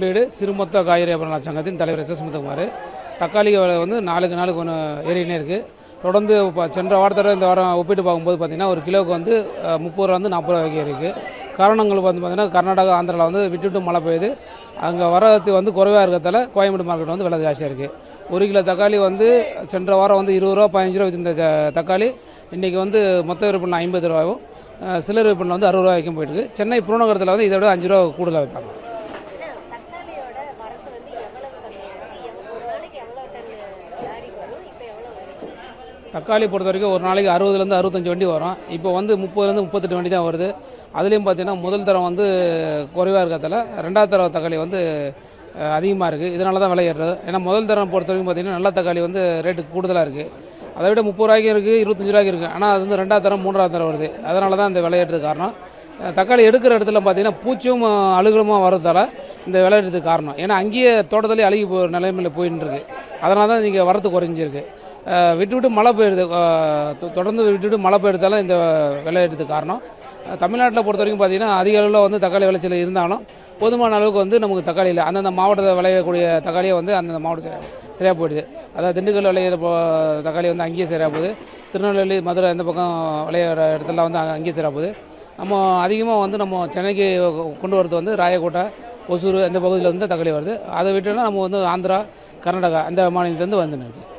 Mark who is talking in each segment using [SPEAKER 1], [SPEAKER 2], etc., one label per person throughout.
[SPEAKER 1] வீடு சிறுமொத்த காய்கறி வியாபார சங்கத்தின் தலைவர் எஸ். முத்துக்குமார். தக்காளி விலை வந்து நாளுக்கு நாளுக்கு ஒன்று ஏறினே இருக்குது. தொடர்ந்து சென்ற வாரத்தோட இந்த வாரம் ஒப்பிட்டு பார்க்கும்போது பார்த்தீங்கன்னா ஒரு கிலோவுக்கு வந்து 30 ரூபா 40 ரூபா வரைக்கும் இருக்குது. காரணங்கள் வந்து பார்த்தீங்கன்னா கர்நாடகா ஆந்திராவில் வந்து விட்டு மழை பெய்யுது. அங்கே வரத்து வந்து குறைவாக இருக்கிறதால கோயம்பேடு மார்க்கெட் வந்து விலை ஜாஸ்தியாக இருக்குது. ஒரு கிலோ தக்காளி வந்து சென்ற வாரம் வந்து 20 ரூபா 15 ரூபா இந்த தக்காளி இன்றைக்கி வந்து மொத்த விற்பனை 50 ரூபாயும் சில்லறை விற்பனை வந்து 60 ரூபா வரைக்கும் போயிட்டுருக்கு. சென்னை புறநகரத்தில் வந்து இதை விட 5 ரூபா கூடுதலாக வைப்பாங்க. தக்காளி பொறுத்த வரைக்கும் ஒரு நாளைக்கு 60லேருந்து 65 வண்டி வரும். இப்போ வந்து 30லேருந்து 38 வண்டி தான் வருது. அதுலேயும் பார்த்தீங்கன்னா முதல் தரம் வந்து குறைவாக இருக்கிறதால ரெண்டாவது தரம் தக்காளி வந்து அதிகமாக இருக்குது. இதனால தான் விலை ஏறுறது. ஏன்னா முதல் தரம் பொறுத்த வரைக்கும் பார்த்தீங்கன்னா நல்ல தக்காளி வந்து ரேட்டு கூடுதலாக இருக்குது. அதை விட 30 ரூபாய்க்கும் இருக்குது, 25 ரூபாய்க்கு இருக்குது. ஆனால் அது வந்து ரெண்டாவது தரம் 3வது தரம் வருது. அதனால தான் இந்த விலை ஏற்றதுக்கு காரணம். தக்காளி எடுக்கிற இடத்துல பார்த்தீங்கன்னா பூச்சும் அழுகலுமாக வரதால இந்த விலை ஏற்றதுக்கு காரணம். ஏன்னா அங்கேயே தோட்டத்திலே அழுகி நிலைமையில் போயின்னு இருக்கு. அதனால தான் இங்கே வரத்து குறைஞ்சிருக்கு. விட்டு மழை பெய்யுது, தொடர்ந்து விட்டு மழை பெய்யறதால இந்த விலை ஏற்றதுக்கு காரணம். தமிழ்நாட்டில் பொறுத்த வரைக்கும் பார்த்தீங்கன்னா அதிக அளவில் வந்து தக்காளி விளைச்சல் இருந்தாலும் போதுமான அளவுக்கு வந்து நமக்கு தக்காளி இல்லை. அந்தந்த மாவட்டத்தில் விளையக்கூடிய தக்காளியை வந்து அந்தந்த மாவட்டம் சரியாக போயிடுது. அதாவது திண்டுக்கல் விளையிற தக்காளி வந்து அங்கேயே சரியாக போகுது. திருநெல்வேலி மதுரை இந்த பக்கம் விளையிற இடத்துல வந்து அங்கேயே சரியாக போகுது. நம்ம அதிகமாக வந்து நம்ம சென்னைக்கு கொண்டு வரது வந்து ராயக்கோட்டை, ஒசூர் இந்த பகுதியில் வந்து தக்காளி வருது. அதை விட்டுனா நம்ம வந்து ஆந்திரா, கர்நாடகா அந்த மாநிலத்திலேருந்து வந்துன்னு இருக்குது.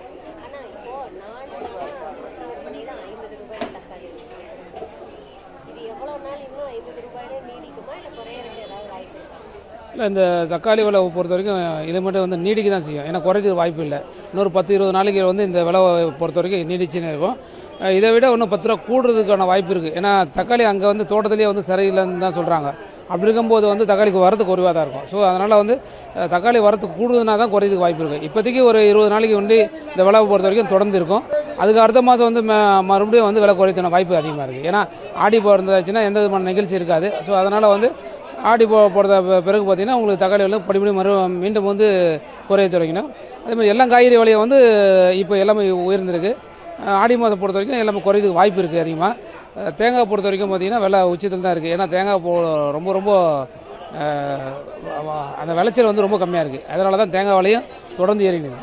[SPEAKER 1] இல்லை, இந்த தக்காளி விலை பொறுத்த வரைக்கும் இது மட்டும் வந்து நீடிக்க தான் செய்யும். ஏன்னா குறைக்க வாய்ப்பு இல்லை. இன்னொரு 10-20 நாளைக்கு வந்து இந்த விலை பொறுத்த வரைக்கும் நீடிச்சுன்னு இருக்கும். இதை விட இன்னும் 10 ரூபா கூடுறதுக்கான வாய்ப்பு இருக்குது. ஏன்னா தக்காளி அங்கே வந்து தோட்டத்திலேயே வந்து சரியில்லைன்னு தான் சொல்கிறாங்க. அப்படி இருக்கும்போது வந்து தக்காளிக்கு வரது குறைவாக தான் இருக்கும். ஸோ அதனால் வந்து தக்காளி வரத்து கூடுதுன்னா தான் குறையதுக்கு வாய்ப்பு இருக்குது. இப்போதைக்கு ஒரு 20 நாளைக்கு வந்து இந்த விலை பொறுத்த வரைக்கும் தொடர்ந்து இருக்கும். அதுக்கு அடுத்த மாதம் வந்து மறுபடியும் வந்து விலை குறைத்தான வாய்ப்பு அதிகமாக இருக்குது. ஏன்னா ஆடி பிறந்தாச்சுன்னா எந்த விதமான நிகழ்ச்சி இருக்காது. ஸோ அதனால் வந்து ஆடி போடுற பிறகு பார்த்தீங்கன்னா உங்களுக்கு தக்காளி விலை படிப்படி மீண்டும் வந்து குறைய தொடங்கினோம். அதேமாதிரி எல்லா காய்கறி விலையை வந்து இப்போ எல்லாமே உயர்ந்திருக்கு. ஆடி மாதம் பொறுத்த வரைக்கும் எல்லாமே குறையதுக்கு வாய்ப்பு இருக்குது அதிகமாக. தேங்காய் பொறுத்த வரைக்கும் பார்த்தீங்கன்னா விலை உச்சத்தில் தான் இருக்குது. ஏன்னா தேங்காய் ரொம்ப அந்த விளைச்சல் வந்து ரொம்ப கம்மியாக இருக்குது. அதனால தான் தேங்காய் விலையும் தொடர்ந்து ஏறினது.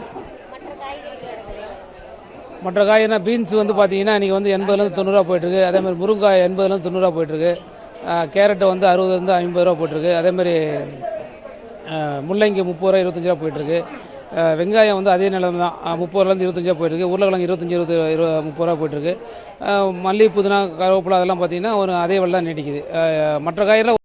[SPEAKER 1] மற்ற காய்னா பீன்ஸ் வந்து பார்த்தீங்கன்னா இன்றைக்கி வந்து 80லேருந்து 90 ரூபா போயிட்டுருக்கு. அதேமாதிரி முருங்காய் 80லேருந்து 90 ரூபா போயிட்டுருக்கு. கேரட்டு வந்து 60லேருந்து 50 ரூபா போயிட்டுருக்கு. அதேமாதிரி முள்ளங்கி 30 ரூபா 25 ரூபா போயிட்டுருக்கு. வெங்காயம் வந்து அதே நிலைமை தான், 30 ரூபாலேருந்து 25 ரூபா போயிட்டுருக்கு. உருளைக்கிழங்கு 25 30 ரூபா போயிட்டுருக்கு. மல்லி, புதினா, கருவேப்பிலை அதெல்லாம் பார்த்தீங்கன்னா ஒரு அதே விலை தான் நீடிக்குது. மற்ற காய்கறிலாம்